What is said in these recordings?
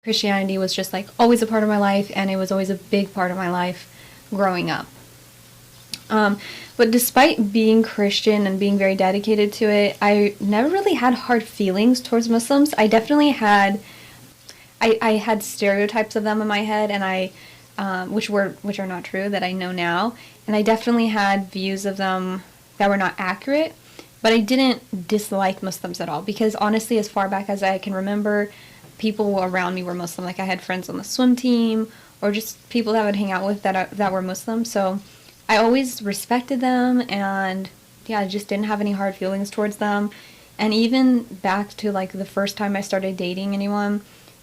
Christianity was just like always a part of my life, and it was always a big part of my life growing up. But despite being Christian and being very dedicated to it, I never really had hard feelings towards Muslims. I definitely had, I had stereotypes of them in my head, and which are not true, that I know now, and I definitely had views of them that were not accurate. But I didn't dislike Muslims at all, because honestly, as far back as I can remember, people around me were Muslim. Like, I had friends on the swim team, or just people that I would hang out with that were Muslim. So I always respected them, and yeah, I just didn't have any hard feelings towards them. And even back to like the first time I started dating anyone,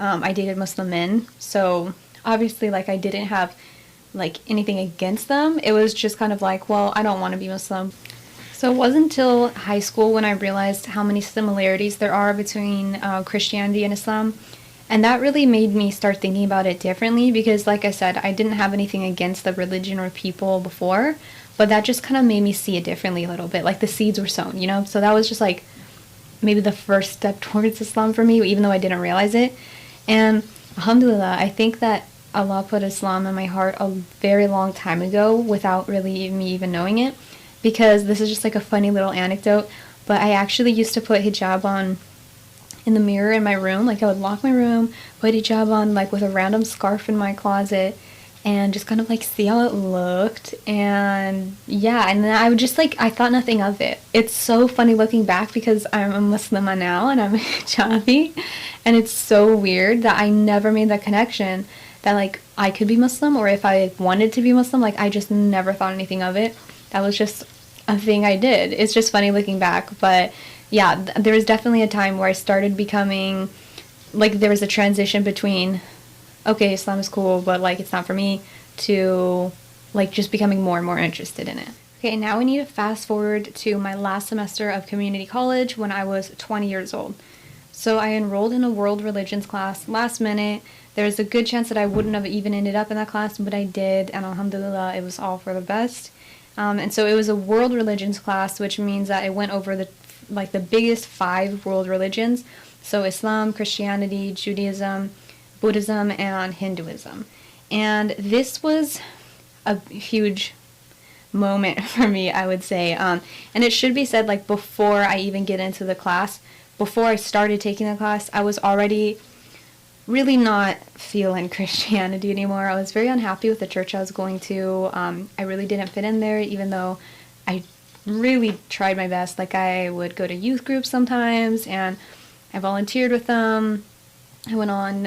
I dated Muslim men. So obviously, like, I didn't have like anything against them. It was just kind of like, well, I don't want to be Muslim. So it wasn't until high school when I realized how many similarities there are between Christianity and Islam. And that really made me start thinking about it differently, because like I said, I didn't have anything against the religion or people before, but that just kind of made me see it differently a little bit. Like, the seeds were sown, you know? So that was just like maybe the first step towards Islam for me, even though I didn't realize it. And alhamdulillah, I think that Allah put Islam in my heart a very long time ago without really me even knowing it. Because this is just like a funny little anecdote, but I actually used to put hijab on in the mirror in my room. Like, I would lock my room, put hijab on like with a random scarf in my closet, and just kind of like see how it looked. And yeah, and then I would just like, I thought nothing of it. It's so funny looking back, because I'm a Muslimah now and I'm hijabi, and it's so weird that I never made that connection that like I could be Muslim, or if I wanted to be Muslim. Like, I just never thought anything of it. That was just a thing I did. It's just funny looking back. But yeah, there was definitely a time where I started becoming, like, there was a transition between, okay, Islam is cool, but like it's not for me, to like just becoming more and more interested in it. Okay, now we need to fast forward to my last semester of community college when I was 20 years old. So I enrolled in a world religions class last minute. There's a good chance that I wouldn't have even ended up in that class, but I did, and alhamdulillah, it was all for the best. And so it was a world religions class, which means that it went over the biggest 5 world religions. So Islam, Christianity, Judaism, Buddhism, and Hinduism. And this was a huge moment for me, I would say. And it should be said, like, before I even get into the class, before I started taking the class, I was already really not feeling Christianity anymore. I was very unhappy with the church I was going to. I really didn't fit in there, even though I really tried my best. Like, I would go to youth groups sometimes, and I volunteered with them. I went on,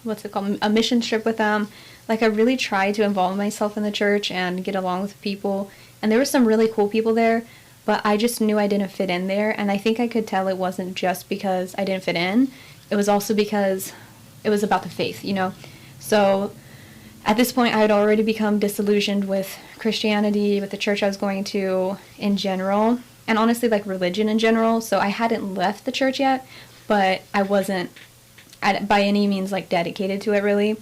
a mission trip with them. Like, I really tried to involve myself in the church and get along with people. And there were some really cool people there, but I just knew I didn't fit in there. And I think I could tell it wasn't just because I didn't fit in. It was also because it was about the faith, you know? So at this point, I had already become disillusioned with Christianity, with the church I was going to in general, and honestly, like, religion in general. So I hadn't left the church yet, but I wasn't by any means like dedicated to it, really.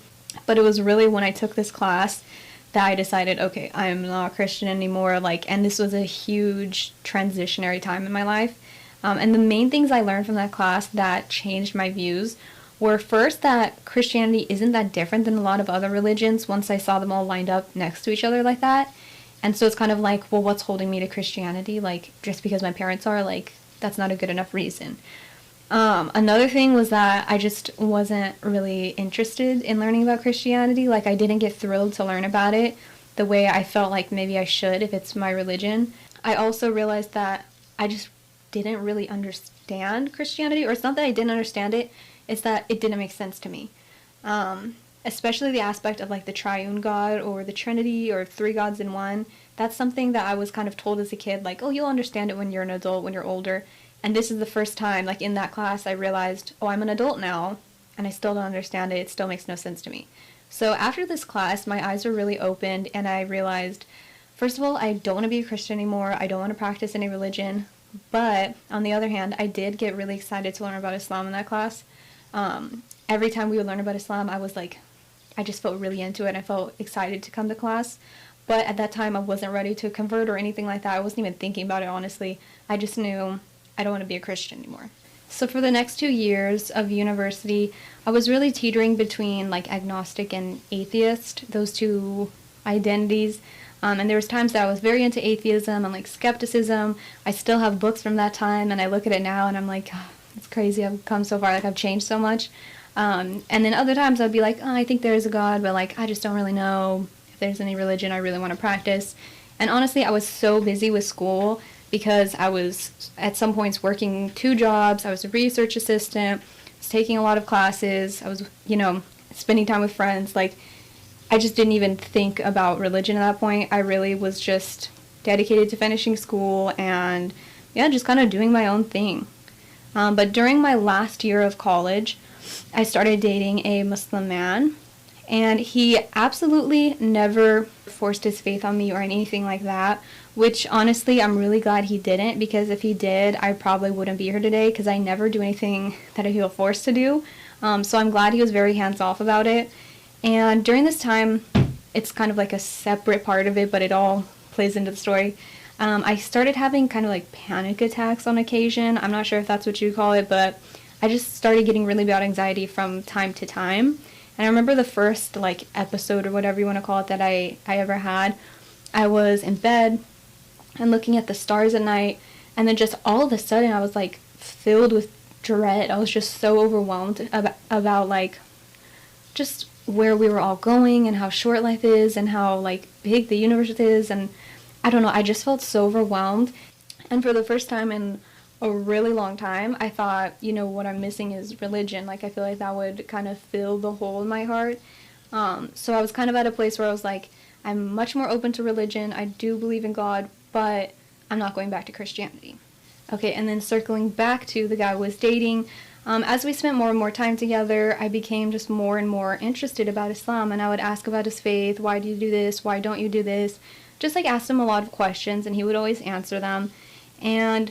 But it was really when I took this class that I decided, okay, I'm not a Christian anymore. Like, and this was a huge transitionary time in my life. And the main things I learned from that class that changed my views were, first, that Christianity isn't that different than a lot of other religions once I saw them all lined up next to each other like that. And so it's kind of like, well, what's holding me to Christianity? Like, just because my parents are, like, that's not a good enough reason. Another thing was that I just wasn't really interested in learning about Christianity. Like, I didn't get thrilled to learn about it the way I felt like maybe I should if it's my religion. I also realized that I just didn't really understand Christianity, or it's not that I didn't understand it, it's that it didn't make sense to me. Especially the aspect of like the triune God or the Trinity or 3 gods in one. That's something that I was kind of told as a kid, like, oh, you'll understand it when you're an adult, when you're older. And this is the first time, like, in that class, I realized, oh, I'm an adult now, and I still don't understand it. It still makes no sense to me. So after this class, my eyes were really opened, and I realized, first of all, I don't want to be a Christian anymore. I don't want to practice any religion. But on the other hand, I did get really excited to learn about Islam in that class. Every time we would learn about Islam, I was like, I just felt really into it. I felt excited to come to class. But at that time, I wasn't ready to convert or anything like that. I wasn't even thinking about it, honestly. I just knew I don't want to be a Christian anymore. So for the next 2 years of university, I was really teetering between like agnostic and atheist, those two identities. And there was times that I was very into atheism and like skepticism. I still have books from that time, and I look at it now and I'm like, oh, it's crazy. I've come so far. Like, I've changed so much. And then other times I'd be like, oh, I think there is a God, but like I just don't really know if there's any religion I really want to practice. And honestly, I was so busy with school because I was at some points working 2 jobs. I was a research assistant, I was taking a lot of classes, I was, spending time with friends. Like, I just didn't even think about religion at that point. I really was just dedicated to finishing school and, yeah, just kind of doing my own thing. But during my last year of college, I started dating a Muslim man, and he absolutely never forced his faith on me or anything like that, which honestly I'm really glad he didn't, because if he did, I probably wouldn't be here today, because I never do anything that I feel forced to do. So I'm glad he was very hands-off about it. And during this time, it's kind of like a separate part of it, but it all plays into the story. I started having kind of like panic attacks on occasion. I'm not sure if that's what you call it, but I just started getting really bad anxiety from time to time. And I remember the first like episode or whatever you want to call it that I ever had. I was in bed and looking at the stars at night, and then just all of a sudden I was like filled with dread. I was just so overwhelmed about like just where we were all going and how short life is and how like big the universe is, and I don't know, I just felt so overwhelmed. And for the first time in a really long time, I thought, what I'm missing is religion. Like, I feel like that would kind of fill the hole in my heart. So I was kind of at a place where I was like, I'm much more open to religion. I do believe in God, but I'm not going back to Christianity. Okay, and then circling back to the guy I was dating, as we spent more and more time together, I became just more and more interested about Islam, and I would ask about his faith. Why do you do this? Why don't you do this? Just like asked him a lot of questions, and he would always answer them. And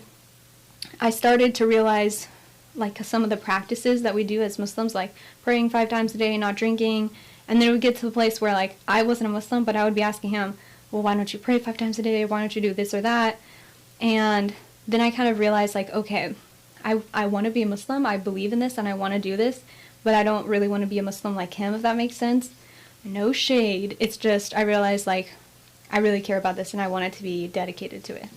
I started to realize like some of the practices that we do as Muslims, like praying 5 times a day, not drinking. And then it would get to the place where like I wasn't a Muslim, but I would be asking him, well, why don't you pray 5 times a day? Why don't you do this or that? And then I kind of realized like, okay, I want to be a Muslim. I believe in this and I want to do this, but I don't really want to be a Muslim like him, if that makes sense. No shade. It's just I realized like I really care about this and I wanted to be dedicated to it.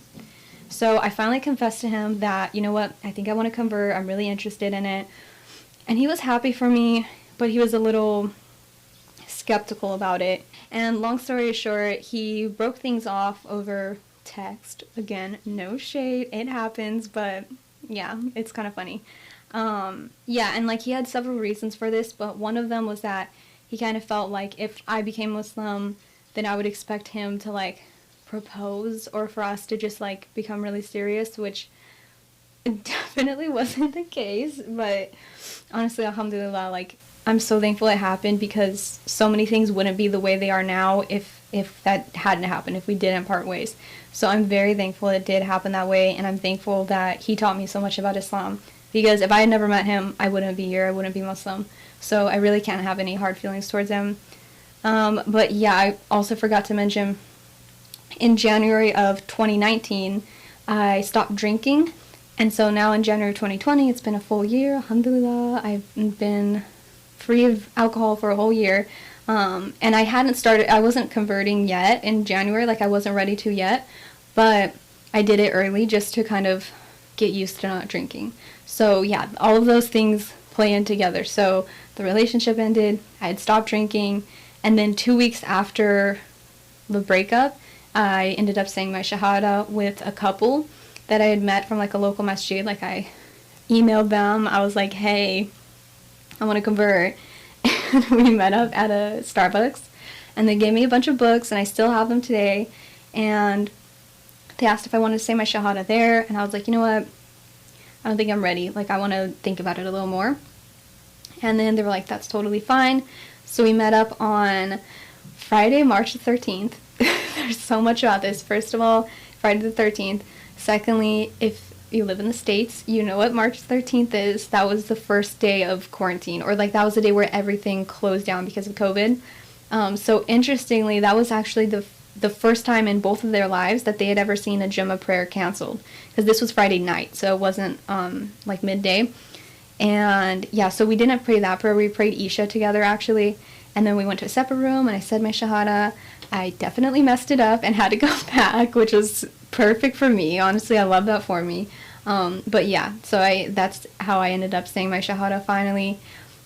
So I finally confessed to him that, you know what, I think I want to convert. I'm really interested in it. And he was happy for me, but he was a little skeptical about it. And long story short, he broke things off over text. Again, no shade. It happens, but yeah, it's kind of funny. Yeah, and like he had several reasons for this, but one of them was that he kind of felt like if I became Muslim, then I would expect him to like propose or for us to just like become really serious, which definitely wasn't the case. But honestly, alhamdulillah, like I'm so thankful it happened, because so many things wouldn't be the way they are now if that hadn't happened, if we didn't part ways. So I'm very thankful it did happen that way, and I'm thankful that he taught me so much about Islam, because if I had never met him, I wouldn't be here, I wouldn't be Muslim. So I really can't have any hard feelings towards him. But yeah, I also forgot to mention, in January of 2019, I stopped drinking. And so now in January 2020, it's been a full year, alhamdulillah. I've been free of alcohol for a whole year. And I wasn't converting yet in January, like I wasn't ready to yet. But I did it early just to kind of get used to not drinking. So yeah, all of those things play in together. So the relationship ended, I had stopped drinking, and then 2 weeks after the breakup, I ended up saying my shahada with a couple that I had met from like a local masjid. Like I emailed them, I was like, hey, I want to convert. And we met up at a Starbucks, and they gave me a bunch of books, and I still have them today. And they asked if I wanted to say my shahada there, and I was like, you know what, I don't think I'm ready. Like, I want to think about it a little more. And then they were like, that's totally fine. So we met up on Friday, March the 13th. There's so much about this. First of all, Friday the 13th. Secondly, if you live in the States, you know what March 13th is. That was the first day of quarantine, or like that was the day where everything closed down because of COVID. So interestingly, that was actually the the first time in both of their lives that they had ever seen a Jummah prayer canceled, because this was Friday night, so it wasn't like midday. And yeah, so we didn't pray that prayer. We prayed Isha together, actually, and then we went to a separate room and I said my shahada. I definitely messed it up and had to go back, which was perfect for me. Honestly, I love that for me. But yeah, so that's how I ended up saying my shahada finally.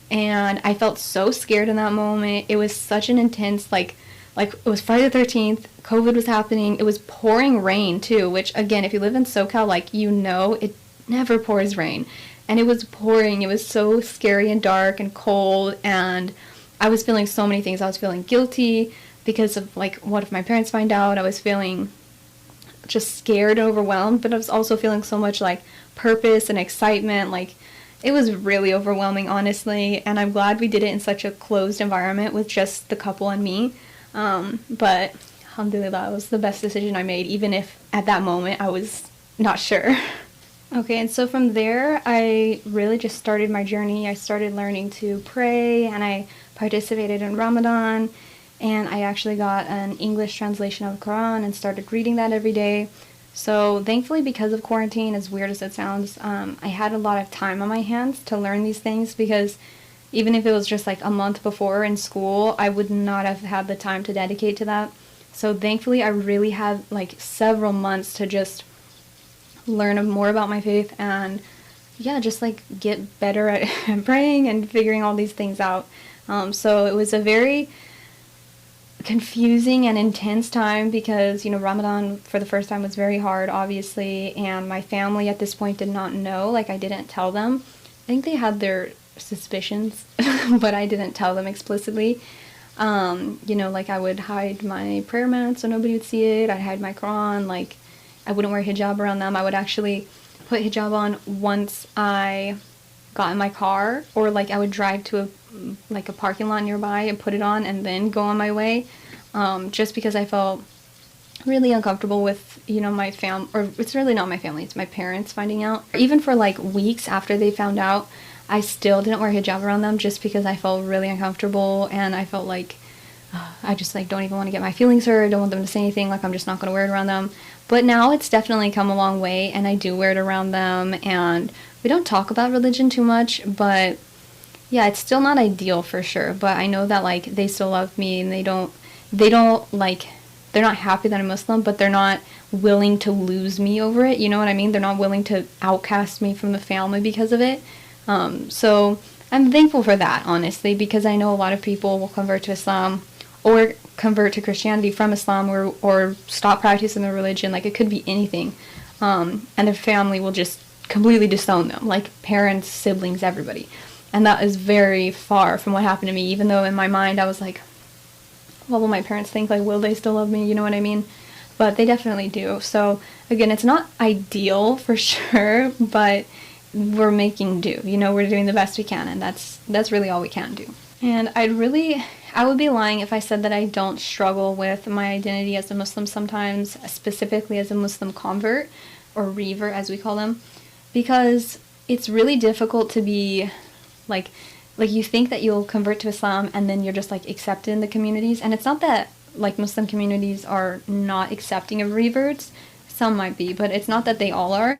And I felt so scared in that moment. It was such an intense, like it was Friday the 13th, COVID was happening, it was pouring rain too, which again, if you live in SoCal, like, you know, it never pours rain. And it was pouring, it was so scary and dark and cold, and I was feeling so many things. I was feeling guilty because of, like, what if my parents find out? I was feeling just scared and overwhelmed, but I was also feeling so much, like, purpose and excitement. Like, it was really overwhelming, honestly, and I'm glad we did it in such a closed environment with just the couple and me. But alhamdulillah, it was the best decision I made, even if at that moment I was not sure. Okay, and so from there, I really just started my journey. I started learning to pray, and I participated in Ramadan, and I actually got an English translation of the Quran and started reading that every day. So thankfully, because of quarantine, as weird as it sounds, I had a lot of time on my hands to learn these things, because even if it was just like a month before in school, I would not have had the time to dedicate to that. So thankfully, I really had like several months to just learn more about my faith and yeah, just like get better at praying and figuring all these things out. So it was a very confusing and intense time because, you know, Ramadan for the first time was very hard, obviously, and my family at this point did not know. Like, I didn't tell them. I think they had their suspicions, but I didn't tell them explicitly. You know, like, I would hide my prayer mat so nobody would see it. I'd hide my Quran. Like, I wouldn't wear hijab around them. I would actually put hijab on once I got in my car, or like I would drive to a parking lot nearby and put it on and then go on my way, just because I felt really uncomfortable with, you know, my or it's really not my family, it's my parents finding out. Even for like weeks after they found out, I still didn't wear hijab around them just because I felt really uncomfortable, and I felt like I just like don't even want to get my feelings hurt. I don't want them to say anything. Like, I'm just not going to wear it around them. But now it's definitely come a long way, and I do wear it around them, and we don't talk about religion too much, but yeah, it's still not ideal for sure. But I know that like they still love me, and they don't like, they're not happy that I'm Muslim, but they're not willing to lose me over it. You know what I mean? They're not willing to outcast me from the family because of it. So I'm thankful for that, honestly, because I know a lot of people will convert to Islam or convert to Christianity from Islam, or stop practicing their religion. Like, it could be anything. And their family will just completely disown them, like parents, siblings, everybody. And that is very far from what happened to me, even though in my mind I was like, what will my parents think? Like, will they still love me? You know what I mean? But they definitely do. So again, it's not ideal for sure, but we're making do. You know, we're doing the best we can, and that's really all we can do. And I would be lying if I said that I don't struggle with my identity as a Muslim sometimes, specifically as a Muslim convert, or revert as we call them, because it's really difficult to be like you think that you'll convert to Islam and then you're just like accepted in the communities, and it's not that like Muslim communities are not accepting of reverts. Some might be, but it's not that they all are.